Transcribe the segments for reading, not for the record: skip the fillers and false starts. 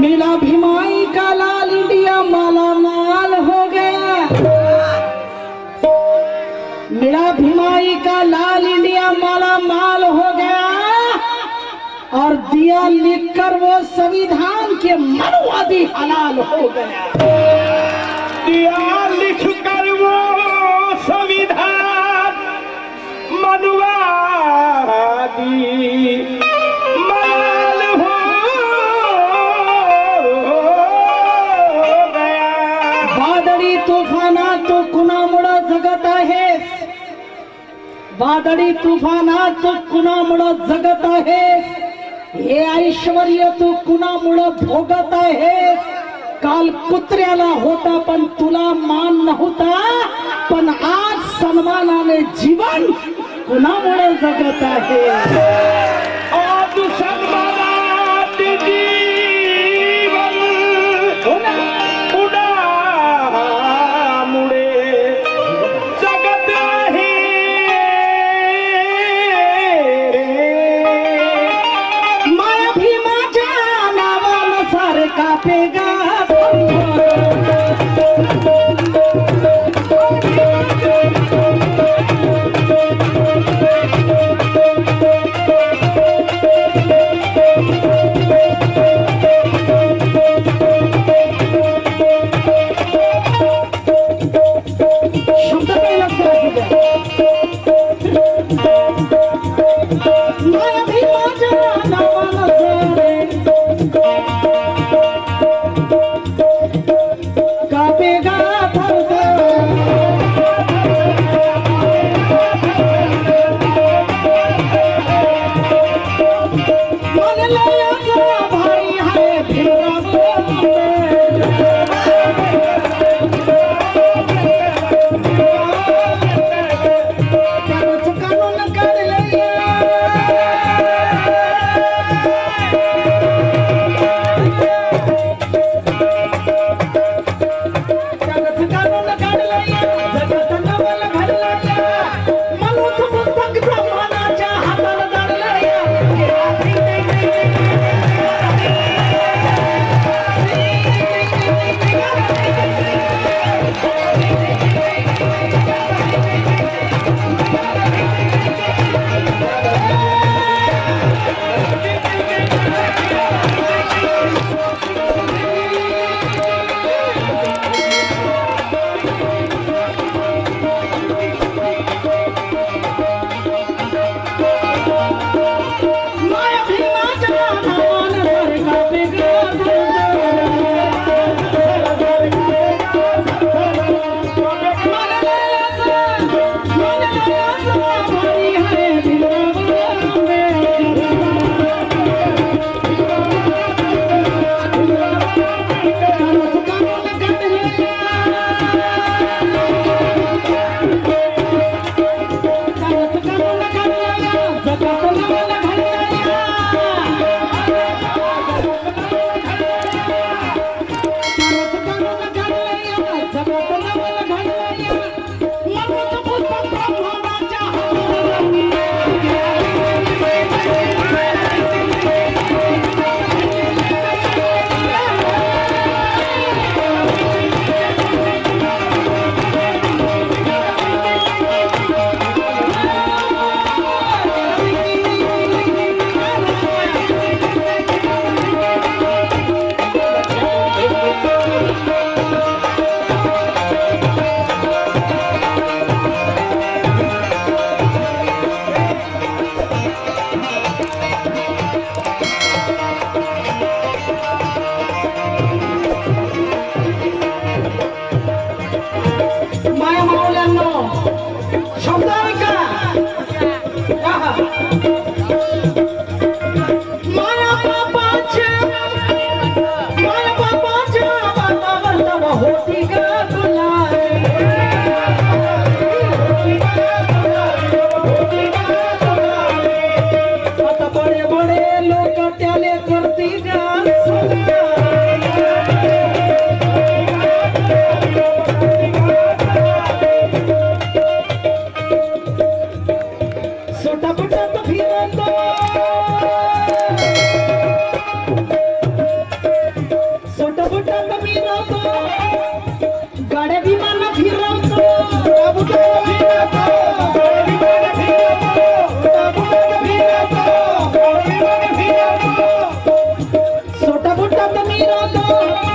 मिला भिमाई का लाल इंडिया माला माल हो गया। मिला भिमाई का लाल इंडिया माला माल हो गया और दिया लिखकर वो संविधान के मनुवादी हलाल हो गया। दिया लिखकर वो संविधान मनुवादी माल हो गया। वादळी तुफानात तो कुणामुळं जगत आहेस, वादळी तुफानात तो कुणामुळं जगत आहेस, हे ऐश्वर्य तू कुणामुळं भोगत आहेस। काल कुत्र्याला होता पण तुला मान नव्हता, पण आज सन्मानाने जीवन कुणामुळे जगत आहे। आज सन्मानात जीवन कुणामुळे जगत आहे। माया भीमाच्या नावानं सारखा पेगा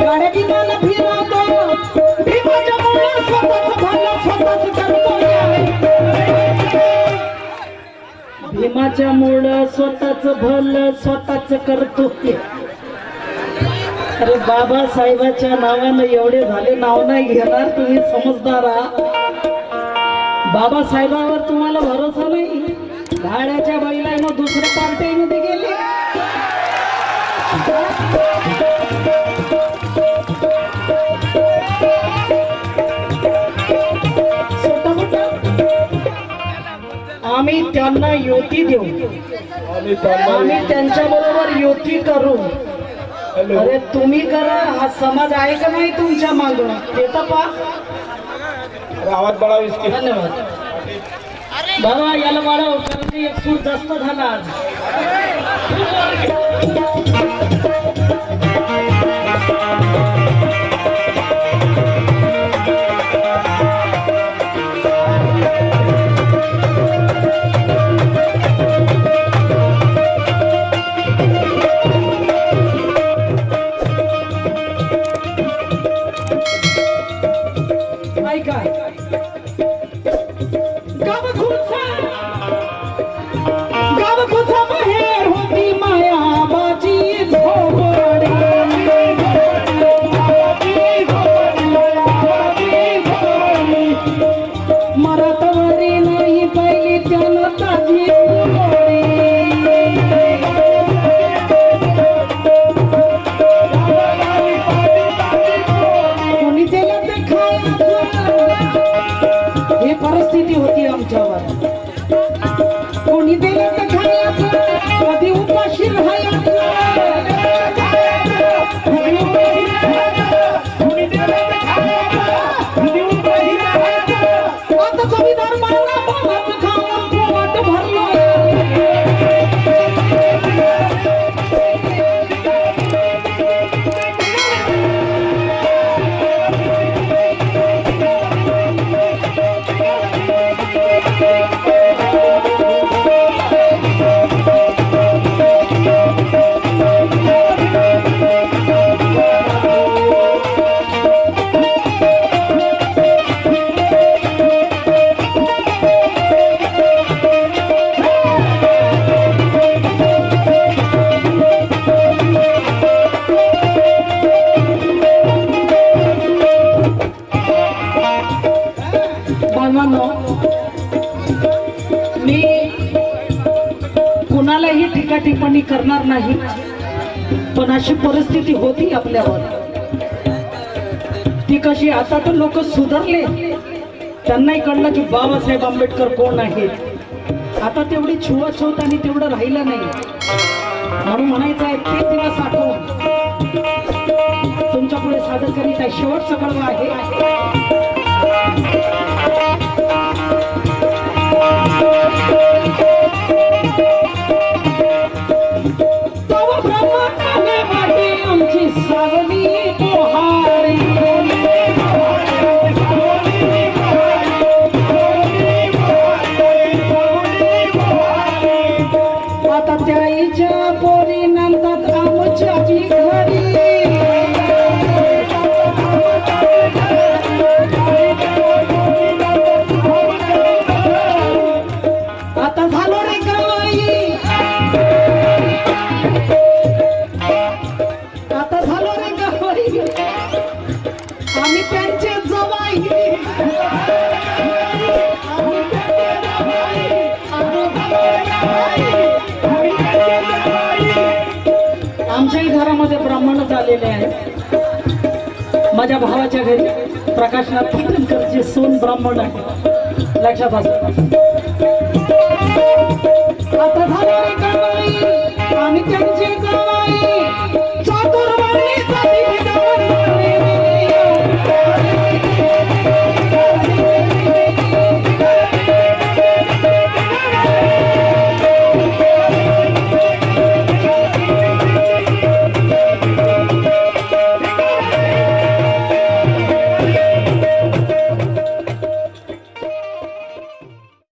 गाड्या विमानं फिरवतो भीमाच्या मुळे स्वतःच भलं स्वतःच करतो भीमाच्या मुळे स्वतःच भलं स्वतःच करतो अरे बाबासाहेबाच्या नावानं एवढे झाले नाव नाही घेणार तुम्ही समजदार बाबासाहेबावर तुम्हाला भरोसा नाही गाड्याच्या बैलानं दुसऱ्या पार्टीमध्ये गेले आम्ही त्यांना युती देऊ आम्ही त्यांच्या बरोबर युती करू अरे तुम्ही करा हा समाज आहे का नाही तुमच्या मागून ते तर पहा आवाज बळाव इसके धन्यवाद बाबा याला वाढव कारण की एक सूट जास्त झाला आज मी कुणालाही टीका टिप्पणी करणार नाही पण अशी परिस्थिती होती आपल्यावर ती कशी आता तर लोक सुधारले त्यांनाही कळलं की बाबासाहेब आंबेडकर कोण आहेत आता तेवढी छुआछूत आणि तेवढं राहिलं नाही म्हणून म्हणायचं आहे ते दिवस आठवून तुमच्या पुढे सादर करीत आहे शेवटचं कळवा आहे आमच्याही घरामध्ये ब्राह्मणच आलेले आहेत माझ्या भावाच्या घरी प्रकाशनाथ पाटणकरचे सोन ब्राह्मण आहे लक्षात असं आता झालं आम्ही